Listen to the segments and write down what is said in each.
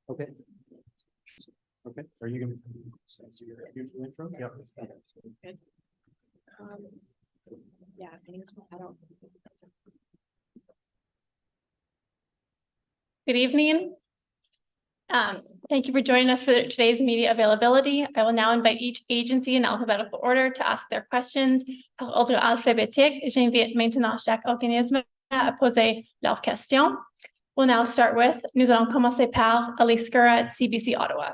Okay. Okay. Are you going to say your usual intro? Yeah. Good. Yeah, I don't. Good evening. Thank you for joining us for today's media availability. I will now invite each agency in alphabetical order to ask their questions. Par ordre alphabétique, j'invite maintenant chaque organisme à poser leurs questions. We'll now start with, nous allons commencer par Elise Gura at CBC Ottawa.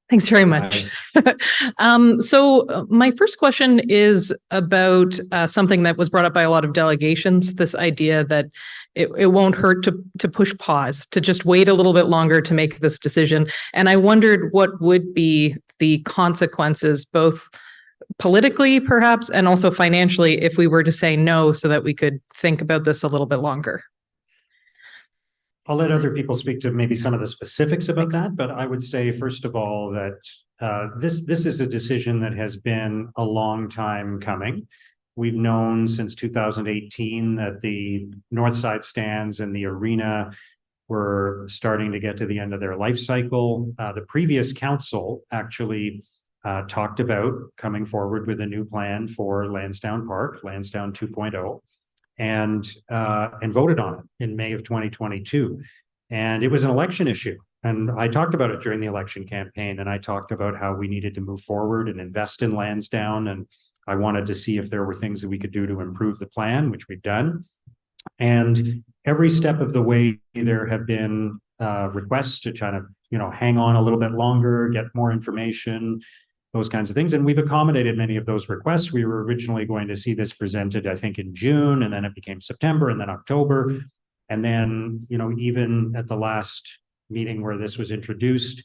Thanks very much. So my first question is about something that was brought up by a lot of delegations, this idea that it won't hurt to push pause, to just wait a little bit longer to make this decision. And I wondered what would be the consequences, both politically perhaps, and also financially, if we were to say no, so that we could think about this a little bit longer. I'll let other people speak to maybe some of the specifics about that, but I would say, first of all, that this is a decision that has been a long time coming. We've known since 2018 that the north side stands and the arena were starting to get to the end of their life cycle. The previous council actually talked about coming forward with a new plan for Lansdowne Park, Lansdowne 2.0. And voted on it in May of 2022. And it was an election issue. And I talked about it during the election campaign, and I talked about how we needed to move forward and invest in Lansdowne. And I wanted to see if there were things that we could do to improve the plan, which we've done. And every step of the way, there have been requests to try to, hang on a little bit longer, get more information, those kinds of things. And we've accommodated many of those requests. We were originally going to see this presented, I think, in June, and then it became September and then October. And then, even at the last meeting where this was introduced,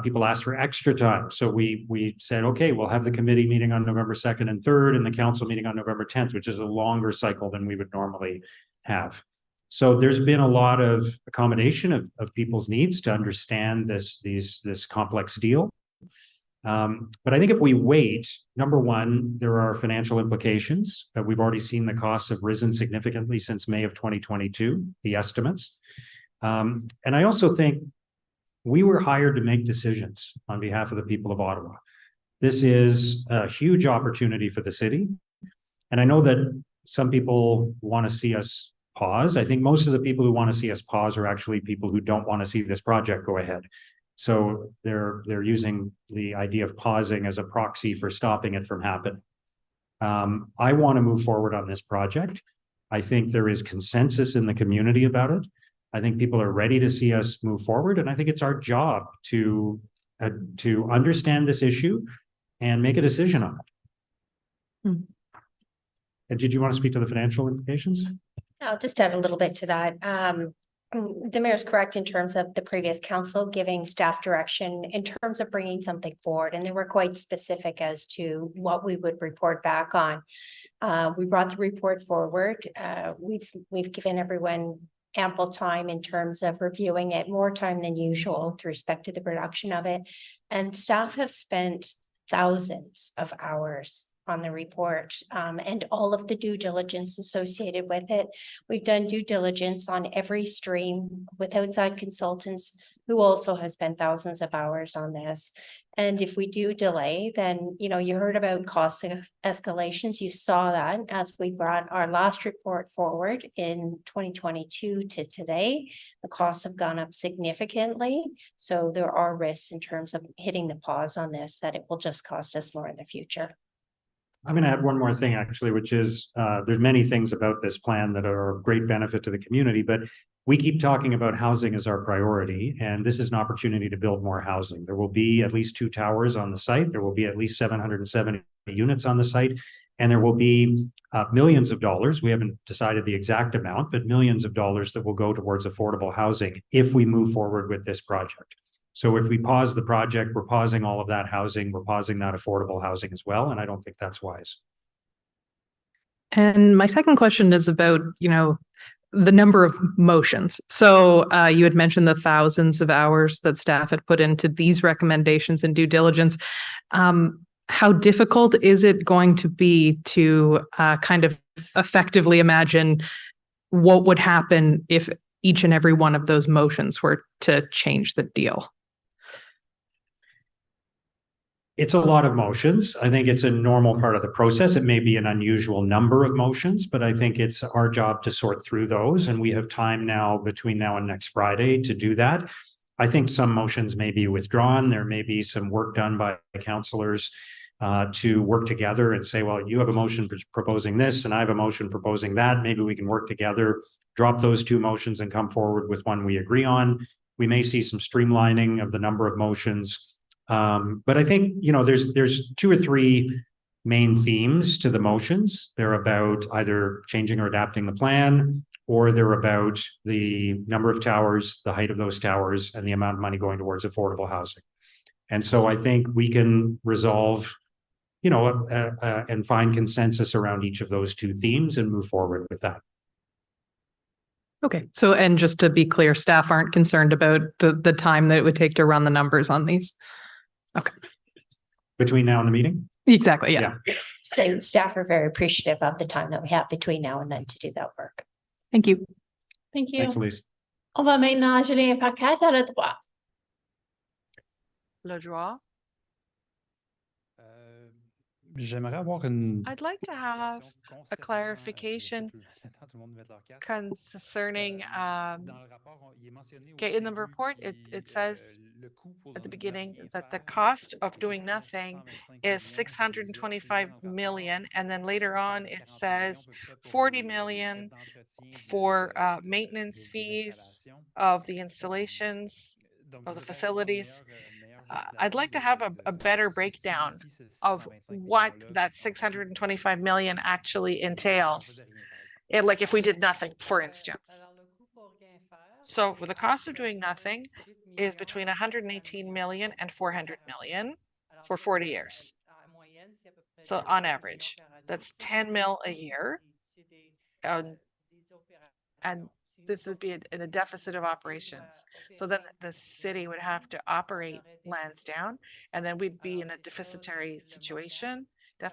people asked for extra time. So we said, okay, we'll have the committee meeting on November 2nd and 3rd and the council meeting on November 10th, which is a longer cycle than we would normally have. So there's been a lot of accommodation of people's needs to understand this complex deal. But I think if we wait, number one, there are financial implications. We've already seen the costs have risen significantly since May of 2022, the estimates. And I also think we were hired to make decisions on behalf of the people of Ottawa. This is a huge opportunity for the city. And I know that some people want to see us pause. I think most of the people who want to see us pause are actually people who don't want to see this project go ahead. So they're using the idea of pausing as a proxy for stopping it from happening. I want to move forward on this project. I think there is consensus in the community about it. I think people are ready to see us move forward, and I think it's our job to understand this issue and make a decision on it. And did you want to speak to the financial implications? I'll just add a little bit to that. The mayor's correct in terms of the previous council giving staff direction in terms of bringing something forward, and they were quite specific as to what we would report back on. We brought the report forward. We've given everyone ample time in terms of reviewing it, more time than usual with respect to the production of it, and staff have spent thousands of hours on the report and all of the due diligence associated with it. We've done due diligence on every stream with outside consultants who also has spent thousands of hours on this. And if we do delay, then, you heard about cost escalations. You saw that as we brought our last report forward in 2022 to today, the costs have gone up significantly. So there are risks in terms of hitting the pause on this, that it will just cost us more in the future. I'm going to add one more thing, actually, which is there's many things about this plan that are of great benefit to the community, but we keep talking about housing as our priority, and this is an opportunity to build more housing. There will be at least 2 towers on the site. There will be at least 770 units on the site, and there will be millions of dollars. We haven't decided the exact amount, but millions of dollars that will go towards affordable housing if we move forward with this project. So if we pause the project, we're pausing all of that housing, we're pausing that affordable housing as well, and I don't think that's wise. And my second question is about, the number of motions. So you had mentioned the thousands of hours that staff had put into these recommendations and due diligence. how difficult is it going to be to kind of effectively imagine what would happen if each and every one of those motions were to change the deal? It's a lot of motions. I think it's a normal part of the process. It may be an unusual number of motions, but I think it's our job to sort through those. And we have time now between now and next Friday to do that. I think some motions may be withdrawn. There may be some work done by councillors to work together and say, well, you have a motion proposing this and I have a motion proposing that. Maybe we can work together, drop those two motions and come forward with one we agree on. We may see some streamlining of the number of motions. But I think, there's two or three main themes to the motions. They're about either changing or adapting the plan, or they're about the number of towers, the height of those towers, and the amount of money going towards affordable housing. And so I think we can resolve, and find consensus around each of those two themes and move forward with that. Okay. So, and just to be clear, staff aren't concerned about the time that it would take to run the numbers on these. Okay. Between now and the meeting? Exactly. Yeah. So staff are very appreciative of the time that we have between now and then to do that work. Thank you. Thank you. Thanks, Elise. On va maintenant Julien Paquette à la droite. Le droit. J'aimerais avoir une I'd like to have a clarification concerning, okay, in the report, it says at the beginning that the cost of doing nothing is 625 million. And then later on, it says 40 million for maintenance fees of the installations of the facilities. I'd like to have a better breakdown of what that 625 million actually entails. Like if we did nothing, for instance. So for the cost of doing nothing is between 118 million and 400 million for 40 years. So on average, that's 10 mil a year. And this would be in a deficit of operations. So then the city would have to operate Lansdowne, and then we'd be in a deficit situation. So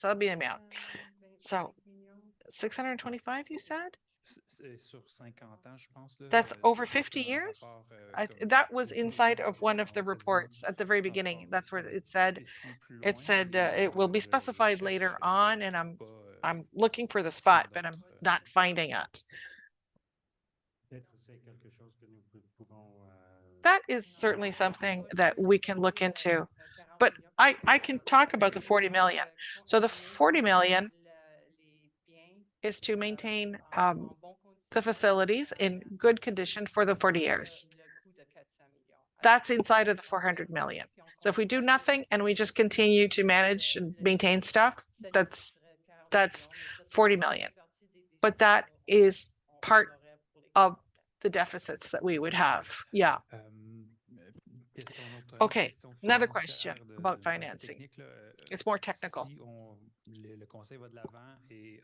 that'd be the amount. So 625, you said? That's over 50 years? That was inside of one of the reports at the very beginning. That's where it said it will be specified later on, and I'm looking for the spot, but I'm not finding it. That is certainly something that we can look into, but I can talk about the 40 million. So the 40 million is to maintain the facilities in good condition for the 40 years. That's inside of the 400 million. So if we do nothing and we just continue to manage and maintain stuff, that's 40 million. But that is part of the deficits that we would have. Yeah. Okay, another question about financing. It's more technical.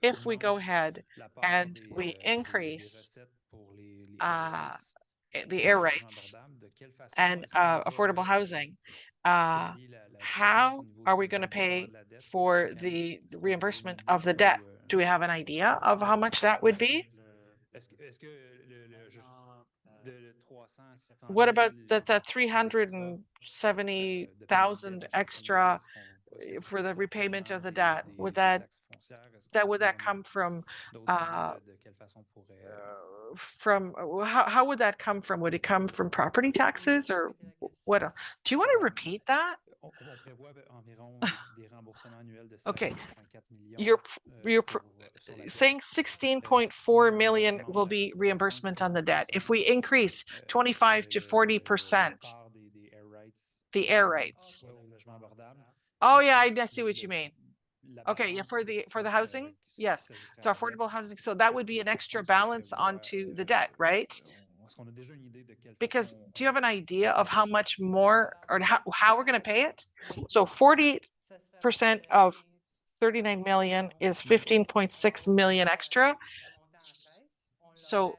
If we go ahead and we increase the air rights and affordable housing, how are we going to pay for the reimbursement of the debt? Do we have an idea of how much that would be? What about the 370,000 extra for the repayment of the debt? Would that come from how would that come from? Would it come from property taxes or what else? Do you want to repeat that? Okay, you're saying 16.4 million will be reimbursement on the debt. If we increase 25 to 40% the air rights. Oh yeah, I see what you mean. Okay, yeah, for the housing, yes, so affordable housing. So that would be an extra balance onto the debt, right? Because do you have an idea of how much more or how we're going to pay it? So 40% of 39 million is 15.6 million extra. So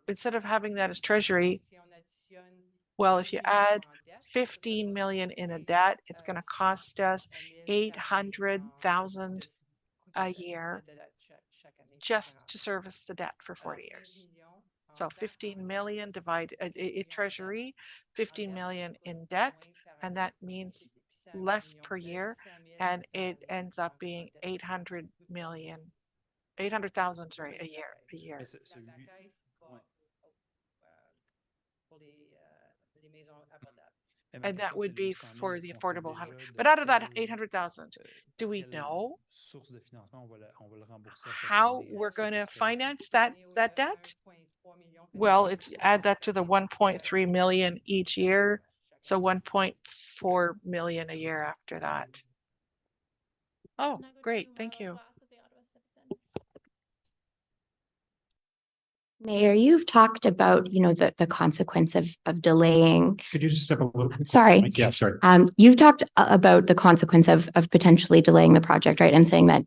instead of having that as treasury, well, if you add 15 million in a debt. It's going to cost us 800,000 a year just to service the debt for 40 years. So 15 million divided treasury, 15 million in debt, and that means less per year, and it ends up being 800,000 sorry, a year. Mais celui- ouais. Mais ma And that question, would c'est be 800 000, for est-ce the qu'on sait affordable déjà housing. de But out of that quelle- 800,000, do we quelle know source de financement on va le rembourser à chaque how année? we're Est-ce que going ce to serait- finance that debt? Well, it's add that to the 1.3 million each year, so 1.4 million a year after that. Oh, great, thank you. Mayor, you've talked about, the consequence of delaying. Could you just step a little? Sorry. Yeah, sorry. You've talked about the consequence of potentially delaying the project, right? And saying that,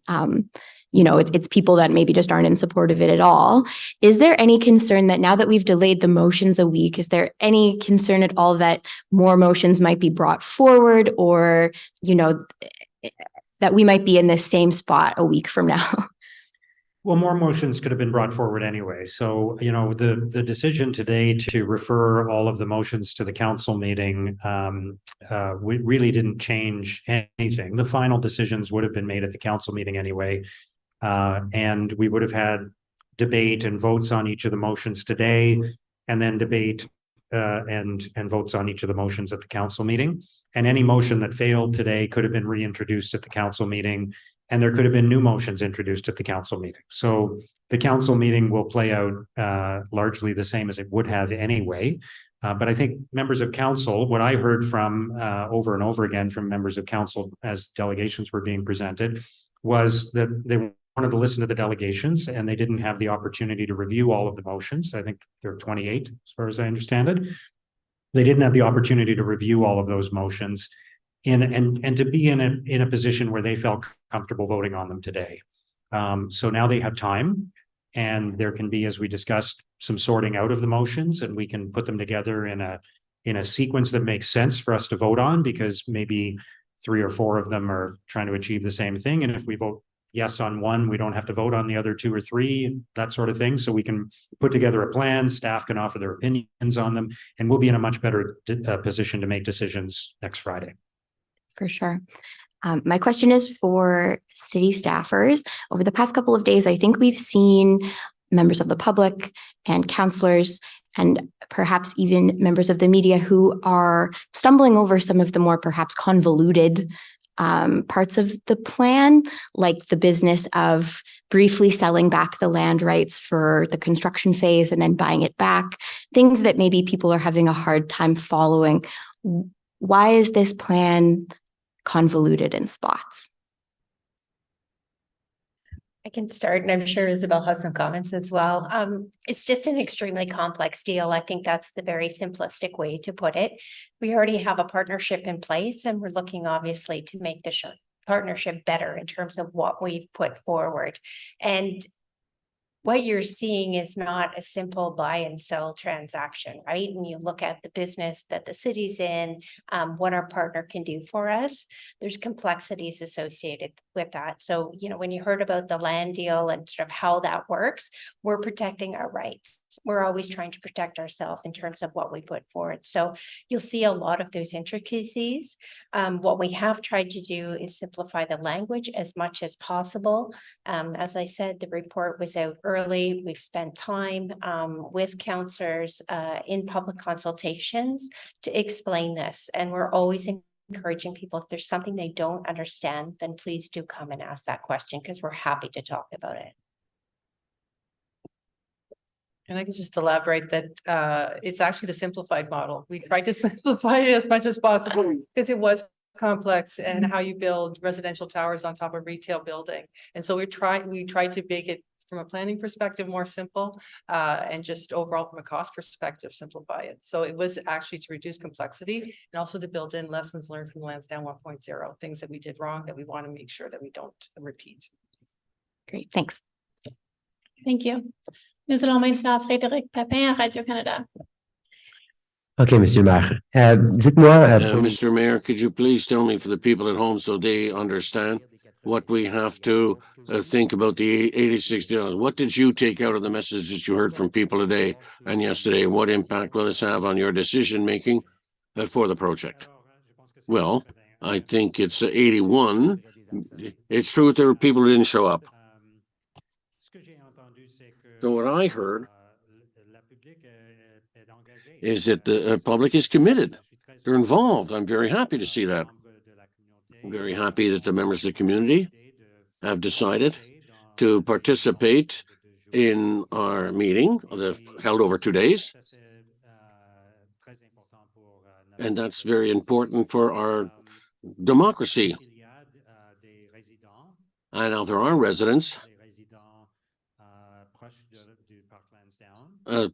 it's people that maybe just aren't in support of it at all. Is there any concern that now that we've delayed the motions a week, is there any concern at all that more motions might be brought forward, or, that we might be in the same spot a week from now? Well, more motions could have been brought forward anyway. So, the decision today to refer all of the motions to the council meeting, we really didn't change anything. The final decisions would have been made at the council meeting anyway. And we would have had debate and votes on each of the motions today, and then debate and votes on each of the motions at the council meeting. And any motion that failed today could have been reintroduced at the council meeting, and there could have been new motions introduced at the council meeting. So the council meeting will play out largely the same as it would have anyway. But I think members of council, what I heard from over and over again from members of council as delegations were being presented, was that they wanted to listen to the delegations, and they didn't have the opportunity to review all of the motions. I think there are 28, as far as I understand it. They didn't have the opportunity to review all of those motions and to be in a position where they felt comfortable voting on them today. So now they have time, and there can be, as we discussed, some sorting out of the motions, and we can put them together in a sequence that makes sense for us to vote on, because maybe 3 or 4 of them are trying to achieve the same thing. And if we vote yes on one, we don't have to vote on the other 2 or 3, that sort of thing. So we can put together a plan, staff can offer their opinions on them, and we'll be in a much better position to make decisions next Friday. For sure. My question is for city staffers. Over the past couple of days, I think we've seen members of the public and councillors, and perhaps even members of the media, who are stumbling over some of the more perhaps convoluted parts of the plan, like the business of briefly selling back the land rights for the construction phase and then buying it back, things that maybe people are having a hard time following. Why is this plan convoluted in spots? I can start, and I'm sure Isabel has some comments as well. It's just an extremely complex deal. I think that's the very simplistic way to put it. We already have a partnership in place, and we're looking obviously to make the partnership better in terms of what we've put forward. And what you're seeing is not a simple buy and sell transaction, right? And you look at the business that the city's in, what our partner can do for us, there's complexities associated with that. So, when you heard about the land deal and sort of how that works, we're protecting our rights. We're always trying to protect ourselves in terms of what we put forward. So you'll see a lot of those intricacies. What we have tried to do is simplify the language as much as possible. As I said, the report was out early. We've spent time with councillors in public consultations to explain this. And we're always encouraging people, if there's something they don't understand, then please do come and ask that question, because we're happy to talk about it. And I can just elaborate that it's actually the simplified model. We tried to simplify it as much as possible because it was complex, and how you build residential towers on top of retail building. And so we tried to make it from a planning perspective more simple, and just overall from a cost perspective simplify it. So it was actually to reduce complexity, and also to build in lessons learned from Lansdowne 1.0, things that we did wrong that we want to make sure that we don't repeat. Great, thanks. Thank you. Nous allons maintenant Frédéric Papin à Radio-Canada. OK, Monsieur le maire. Dites-moi, Mr. Mayor, could you please tell me for the people at home so they understand what we have to think about the $86? What did you take out of the message that you heard from people today and yesterday? What impact will this have on your decision making for the project? Well, I think it's 81. It's true that there were people who didn't show up. So what I heard is that the public is committed. They're involved. I'm very happy to see that. I'm very happy that the members of the community have decided to participate in our meeting that held over 2 days. And that's very important for our democracy. I know there are residents,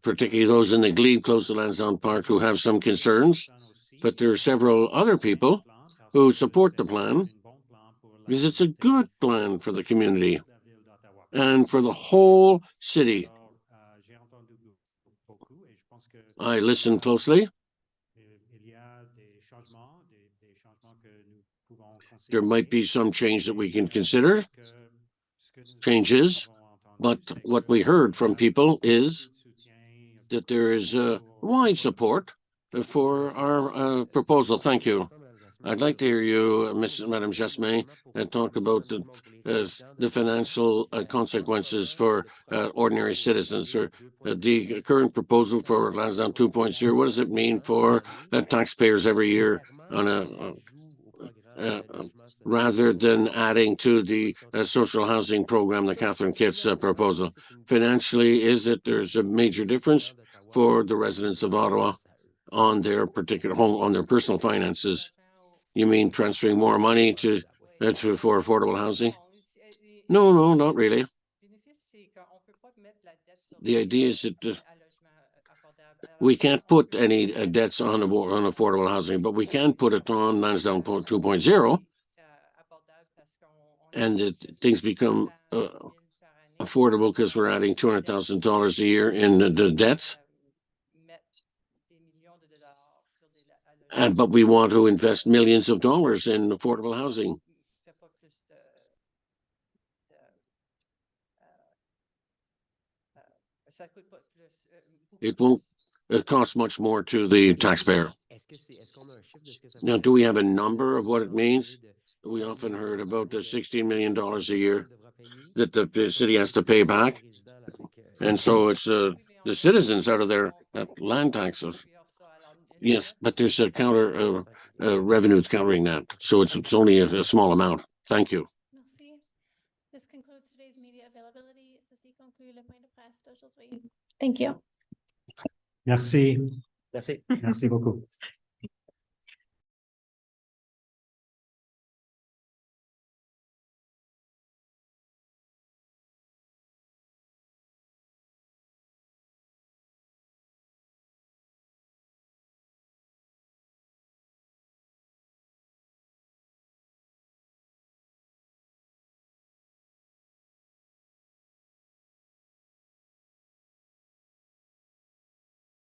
particularly those in the glebe close to Lansdowne Park, who have some concerns, but there are several other people who support the plan because it's a good plan for the community and for the whole city. I listened closely. There might be some change that we can consider, changes, but what we heard from people is that there is wide support for our proposal. Thank you. I'd like to hear you, Madam Jasmin, talk about the financial consequences for ordinary citizens, or the current proposal for Lansdowne 2.0. What does it mean for taxpayers every year on a rather than adding to the social housing program, the Catherine Kitts proposal? Financially, is it there's a major difference for the residents of Ottawa on their particular home, on their personal finances? You mean transferring more money for affordable housing? No, not really. The idea is that we can't put any debts on affordable housing, but we can put it on Lansdowne 2.0, and that things become affordable because we're adding $200,000 a year in the debts. But we want to invest millions of dollars in affordable housing. It won't cost much more to the taxpayer. Now, do we have a number of what it means? We often heard about the $16 million a year that the city has to pay back. And so it's the citizens out of their land taxes. Yes, but there's a counter revenue countering that. So it's only a small amount. Thank you. Merci. This concludes today's media availability. Ceci conclut le point de presse d'aujourd'hui. Thank you. Merci. Merci. Merci beaucoup.